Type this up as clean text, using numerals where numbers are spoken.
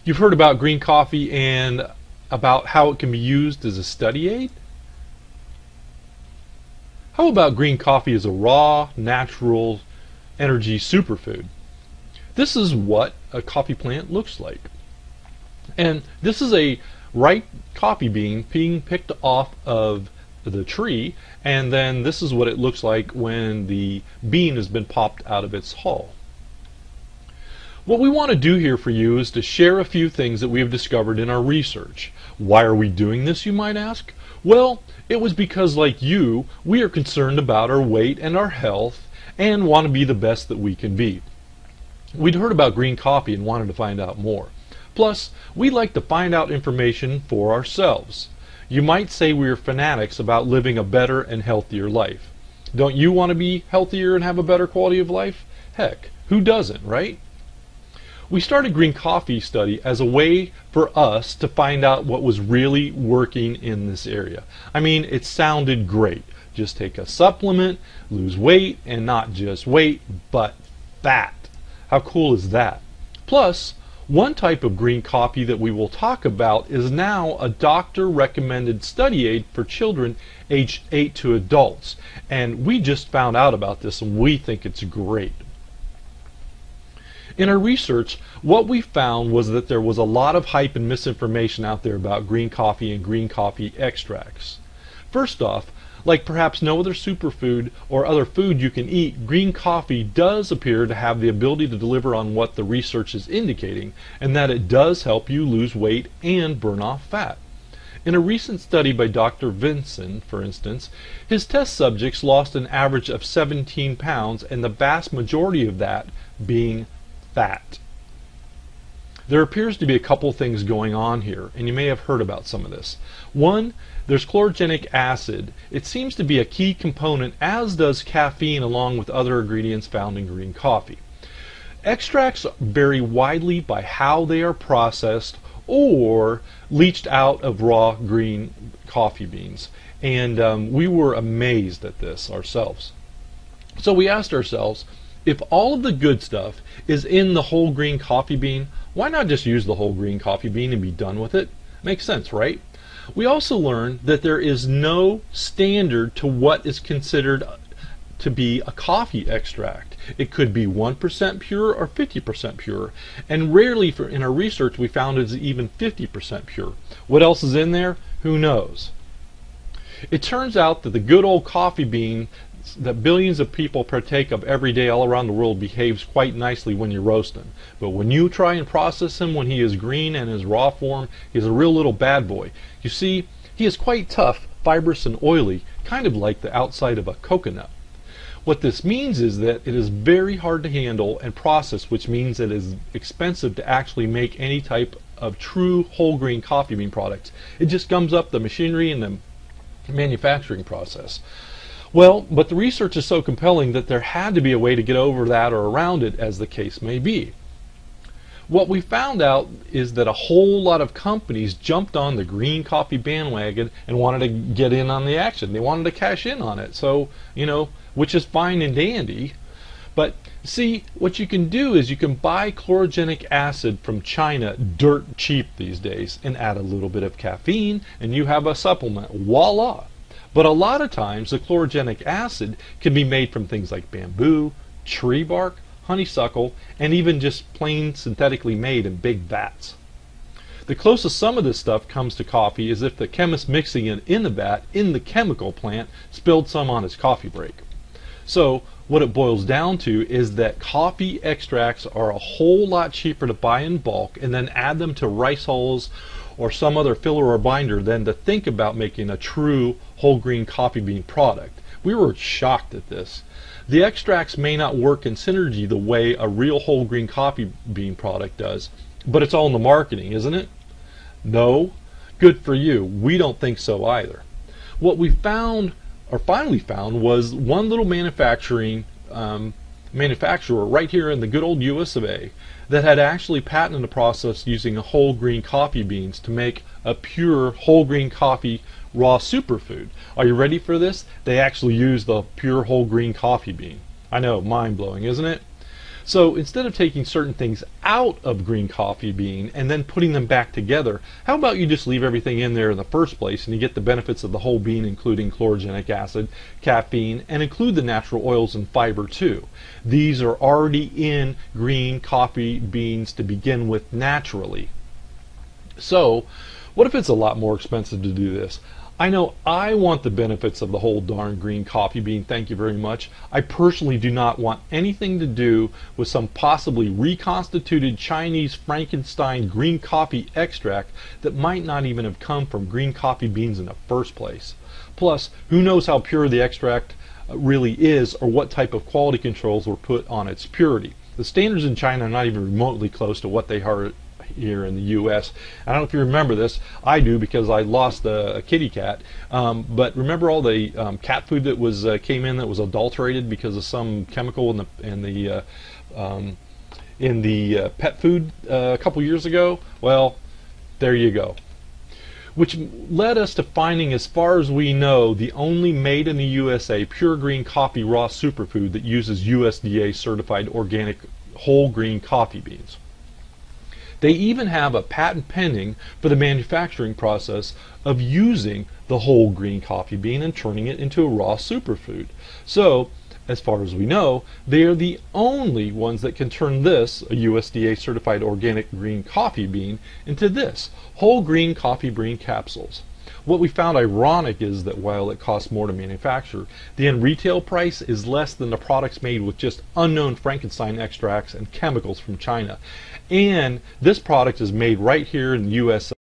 You've heard about green coffee and about how it can be used as a study aid? How about green coffee as a raw, natural energy superfood? This is what a coffee plant looks like. And this is a ripe coffee bean being picked off of the tree, and then this is what it looks like when the bean has been popped out of its hull. What we want to do here for you is to share a few things that we have discovered in our research. Why are we doing this, you might ask? Well, it was because, like you, we are concerned about our weight and our health and want to be the best that we can be. We'd heard about green coffee and wanted to find out more. Plus, we like to find out information for ourselves. You might say we are fanatics about living a better and healthier life. Don't you want to be healthier and have a better quality of life? Heck, who doesn't, right? We started Green Coffee Study as a way for us to find out what was really working in this area. I mean, it sounded great. Just take a supplement, lose weight, and not just weight, but fat. How cool is that? Plus, one type of green coffee that we will talk about is now a doctor-recommended study aid for children aged 8 to adults. And we just found out about this and we think it's great. In our research, what we found was that there was a lot of hype and misinformation out there about green coffee and green coffee extracts. First off, like perhaps no other superfood or other food you can eat, green coffee does appear to have the ability to deliver on what the research is indicating, and that it does help you lose weight and burn off fat. In a recent study by Dr. Vinson, for instance, his test subjects lost an average of 17 pounds, and the vast majority of that being fat. There appears to be a couple things going on here, and you may have heard about some of this. One, there's chlorogenic acid. It seems to be a key component, as does caffeine, along with other ingredients found in green coffee. Extracts vary widely by how they are processed or leached out of raw green coffee beans, and we were amazed at this ourselves. So we asked ourselves, if all of the good stuff is in the whole green coffee bean, why not just use the whole green coffee bean and be done with it? Makes sense, right? We also learned that there is no standard to what is considered to be a coffee extract. It could be 1% pure or 50% pure, and rarely in our research we found it's even 50% pure. What else is in there? Who knows? It turns out that the good old coffee bean that billions of people partake of every day all around the world behaves quite nicely when you roast him. But when you try and process him when he is green and in his raw form, he's a real little bad boy. You see, he is quite tough, fibrous, and oily, kind of like the outside of a coconut. What this means is that it is very hard to handle and process, which means it is expensive to actually make any type of true whole grain coffee bean products. It just gums up the machinery and the manufacturing process. Well, but the research is so compelling that there had to be a way to get over that or around it, as the case may be. What we found out is that a whole lot of companies jumped on the green coffee bandwagon and wanted to get in on the action. They wanted to cash in on it. So, which is fine and dandy. But see, what you can do is you can buy chlorogenic acid from China dirt cheap these days and add a little bit of caffeine and you have a supplement. Voila! But a lot of times the chlorogenic acid can be made from things like bamboo, tree bark, honeysuckle, and even just plain synthetically made in big vats. The closest some of this stuff comes to coffee is if the chemist mixing it in the vat in the chemical plant spilled some on his coffee break. So what it boils down to is that coffee extracts are a whole lot cheaper to buy in bulk and then add them to rice hulls or some other filler or binder than to think about making a true whole grain coffee bean product. We were shocked at this. The extracts may not work in synergy the way a real whole grain coffee bean product does, but it's all in the marketing, isn't it? No? Good for you. We don't think so either. What we found, or finally found, was one little manufacturer right here in the good old US of A that had actually patented a process using whole grain coffee beans to make a pure whole grain coffee raw superfood. Are you ready for this? They actually use the pure whole grain coffee bean. I know, mind-blowing, isn't it? So instead of taking certain things out of green coffee bean and then putting them back together, how about you just leave everything in there in the first place and you get the benefits of the whole bean, including chlorogenic acid, caffeine, and include the natural oils and fiber too. These are already in green coffee beans to begin with naturally. So what if it's a lot more expensive to do this? I know I want the benefits of the whole darn green coffee bean, thank you very much. I personally do not want anything to do with some possibly reconstituted Chinese Frankenstein green coffee extract that might not even have come from green coffee beans in the first place. Plus, who knows how pure the extract really is or what type of quality controls were put on its purity. The standards in China are not even remotely close to what they are here in the U.S. I don't know if you remember this. I do, because I lost a kitty cat. But remember all the cat food that was came in that was adulterated because of some chemical in the pet food a couple years ago? Well, there you go. Which led us to finding, as far as we know, the only made in the USA pure green coffee raw superfood that uses USDA certified organic whole green coffee beans. They even have a patent pending for the manufacturing process of using the whole green coffee bean and turning it into a raw superfood. So, as far as we know, they are the only ones that can turn this, a USDA certified organic green coffee bean, into this, whole green coffee bean capsules. What we found ironic is that while it costs more to manufacture, the end retail price is less than the products made with just unknown Frankenstein extracts and chemicals from China. And this product is made right here in the USA.